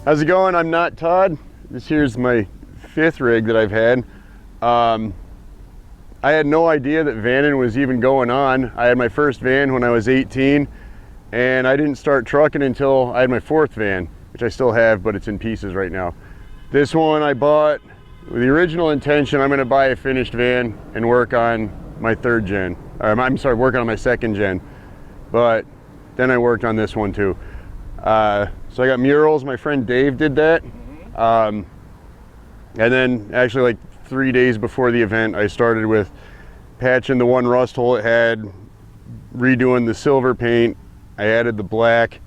How's it going? I'm Not Todd. This here's my 5th rig that I've had. I had no idea that vanning was even going on. I had my first van when I was 18, and I didn't start trucking until I had my 4th van, which I still have, but it's in pieces right now. This one I bought with the original intention, I'm gonna buy a finished van and work on my 3rd gen. I'm sorry, working on my 2nd gen. But then I worked on this one too. So I got Murals, my friend Dave did that. And then actually like 3 days before the event, I started with patching the one rust hole it had, redoing the silver paint. I added the black.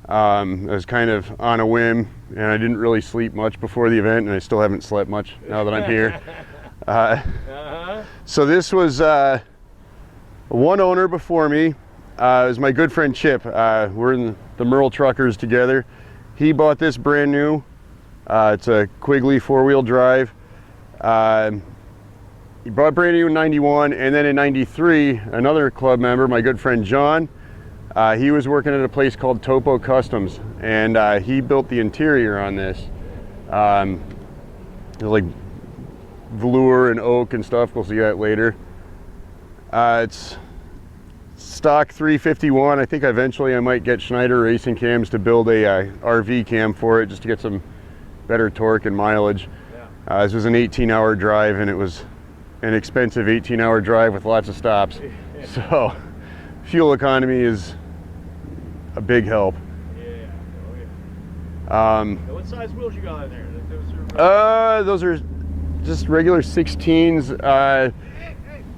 I was kind of on a whim, and I didn't really sleep much before the event, and I still haven't slept much now that I'm here. So this was one owner before me. It was my good friend Chip. We're in the Murals truckers together. He bought this brand new. It's a Quigley 4-wheel drive. He bought brand new in 91, and then in 93, another club member, my good friend John, he was working at a place called Topo Customs, and he built the interior on this. It was like velour and oak and stuff. We'll see that later. It's stock 351. I think eventually I might get Schneider racing cams to build a RV cam for it, just to get some better torque and mileage. This was an 18-hour drive, and it was an expensive 18-hour drive with lots of stops. So fuel economy is a big help. What size wheels you got in there? Those are just regular 16s.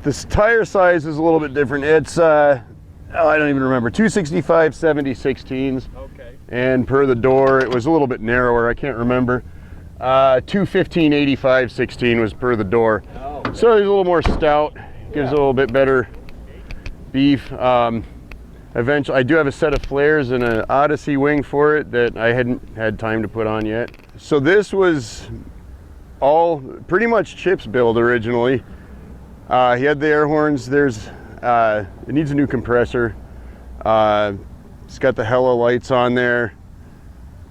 This tire size is a little bit different. It's I don't even remember, 265 70 16s. Okay. And per the door it was a little bit narrower. I can't remember. 215 85 16 was per the door. Oh, okay. So it's a little more stout, gives a little bit better beef. Eventually I do have a set of flares and an Odyssey wing for it that I hadn't had time to put on yet. So this was all pretty much Chip's build originally. He had the air horns. There's it needs a new compressor. It's got the hella lights on there.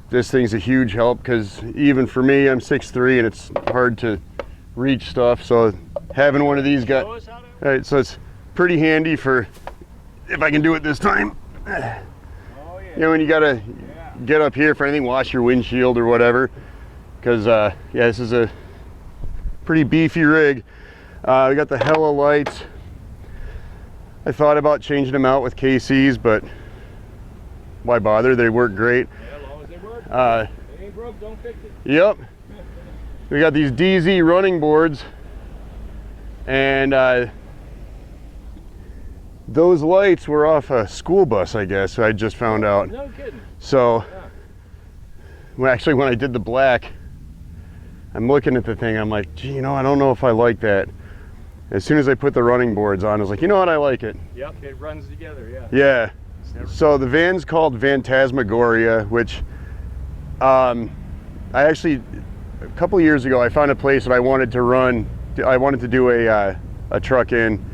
This thing's a huge help because even for me, I'm 6'3" and it's hard to reach stuff. So having one of these so it's pretty handy for if I can do it this time. Oh, yeah. You know, when you gotta get up here for anything, wash your windshield or whatever. Because yeah, this is a pretty beefy rig. We got the hella lights. I thought about changing them out with KCs, but why bother? They work great. Yeah, as long as they work. They ain't broke, don't fix it. Yep. We got these DZ running boards, and those lights were off a school bus, I guess. I just found out. No kidding. So, well, actually, when I did the black, I'm looking at the thing. I'm like, gee, you know, I don't know if I like that. As soon as I put the running boards on, I was like, you know what, I like it. Yep, it runs together, yeah. Yeah. So the van's called Vantasmagoria, which I actually, a couple of years ago, I found a place that I wanted to run. I wanted to do a truck in.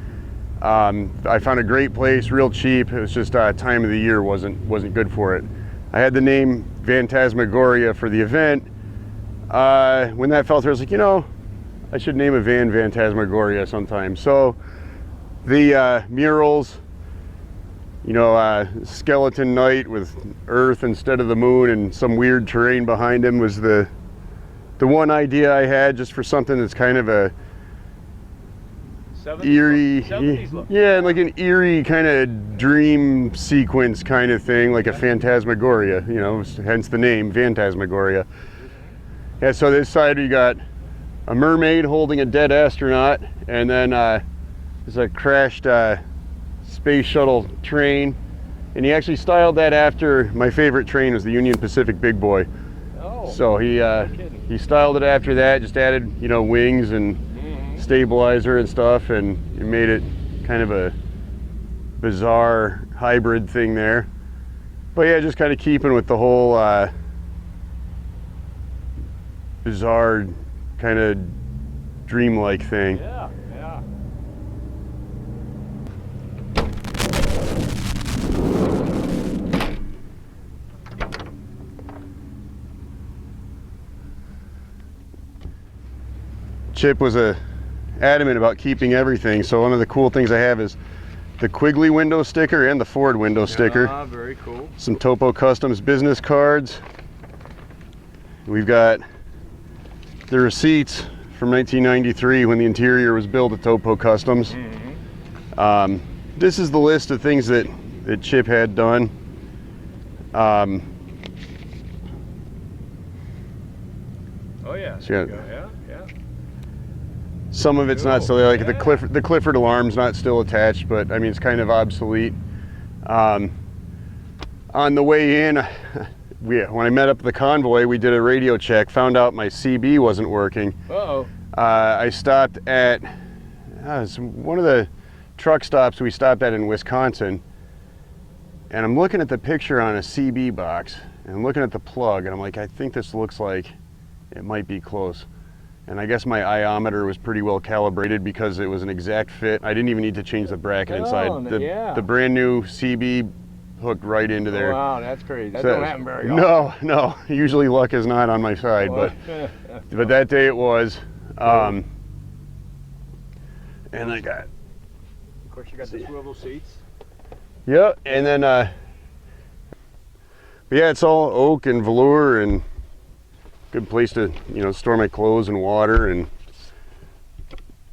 I found a great place, real cheap. It was just time of the year wasn't good for it. I had the name Vantasmagoria for the event. When that fell through, I was like, you know, I should name a van Vantasmagoria sometime. So the Murals, you know, skeleton knight with Earth instead of the moon and some weird terrain behind him was the one idea I had, just for something that's kind of a eerie, 70s look. Yeah, like an eerie kind of dream sequence kind of thing, like a Phantasmagoria, you know, hence the name Vantasmagoria. Yeah, so this side we got a mermaid holding a dead astronaut, and then there's a crashed space shuttle train, and he actually styled that after my favorite train was the Union Pacific Big Boy. Oh, so he styled it after that, just added, you know, wings and stabilizer and stuff, and it made it kind of a bizarre hybrid thing there. But yeah, just kind of keeping with the whole bizarre kind of dreamlike thing. Yeah, yeah. Chip was adamant about keeping everything. So one of the cool things I have is the Quigley window sticker and the Ford window sticker. Ah, very cool. Some Topo Customs business cards. We've got the receipts from 1993 when the interior was built at Topo Customs. This is the list of things that Chip had done. Oh yeah. So There you go. Yeah. Some of it's not still there, like the Clifford alarm's not still attached, but I mean it's kind of obsolete. On the way in, when I met up with the convoy, we did a radio check, found out my CB wasn't working. Uh-oh. I stopped at one of the truck stops we stopped at in Wisconsin, and I'm looking at the picture on a CB box, and I'm looking at the plug, and I'm like, I think this looks like it might be close. And I guess my iometer was pretty well calibrated because it was an exact fit. I didn't even need to change the bracket inside. The brand new CB hooked right into there. Oh, wow, that's crazy. That don't happen very often. No. Usually luck is not on my side, but that day it was. And I got. Of course, you got the swivel seats. Yeah, and then, but yeah, it's all oak and velour and good place to, store my clothes and water and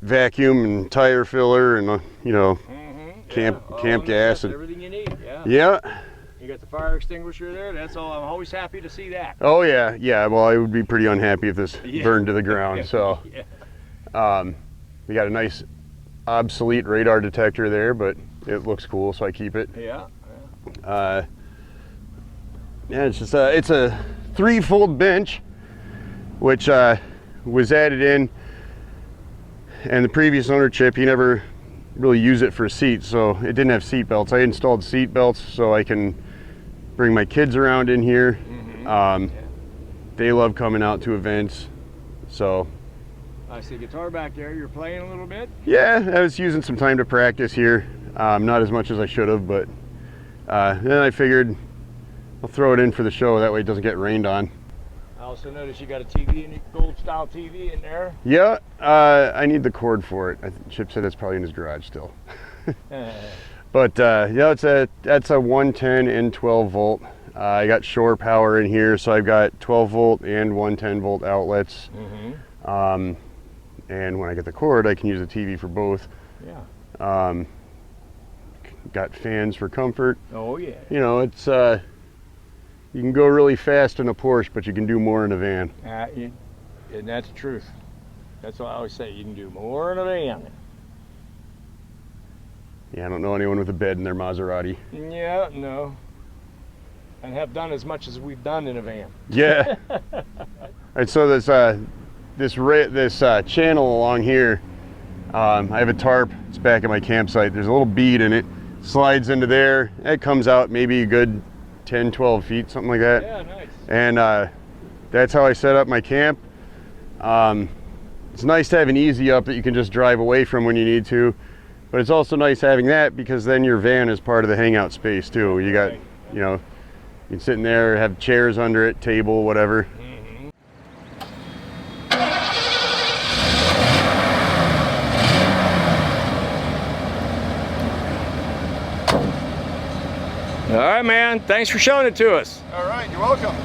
vacuum and tire filler and, camp gas and everything you need. Yeah. Yeah. You got the fire extinguisher there. That's all. I'm always happy to see that. Oh yeah. Well, I would be pretty unhappy if this burned to the ground. So, we got a nice obsolete radar detector there, but it looks cool, so I keep it. Yeah. It's just it's a 3-fold bench, which was added in, and the previous owner, Chip, he never really used it for seats, so it didn't have seat belts. I installed seat belts so I can bring my kids around in here. They love coming out to events, so. I see guitar back there. You're playing a little bit? Yeah, I was using some time to practice here. Not as much as I should have, but then I figured I'll throw it in for the show. That way it doesn't get rained on. I also noticed you got a TV, gold style TV in there. Yeah, I need the cord for it. Chip said it's probably in his garage still. But yeah, that's a 110 and 12 volt. I got shore power in here, so I've got 12 volt and 110 volt outlets. And when I get the cord, I can use the TV for both. Yeah. Got fans for comfort. Oh yeah. It's you can go really fast in a Porsche, but you can do more in a van. And that's the truth. That's what I always say. You can do more in a van. Yeah, I don't know anyone with a bed in their Maserati. Yeah, no. And have done as much as we've done in a van. Yeah. And so this channel along here, I have a tarp. It's back at my campsite. There's a little bead in it. Slides into there. It comes out maybe a good 10, 12 feet, something like that. Yeah, nice. And that's how I set up my camp. It's nice to have an easy up that you can just drive away from when you need to, but it's also nice having that because then your van is part of the hangout space too. You got, you can sit in there, have chairs under it, table, whatever. All right, man. Thanks for showing it to us. All right, you're welcome.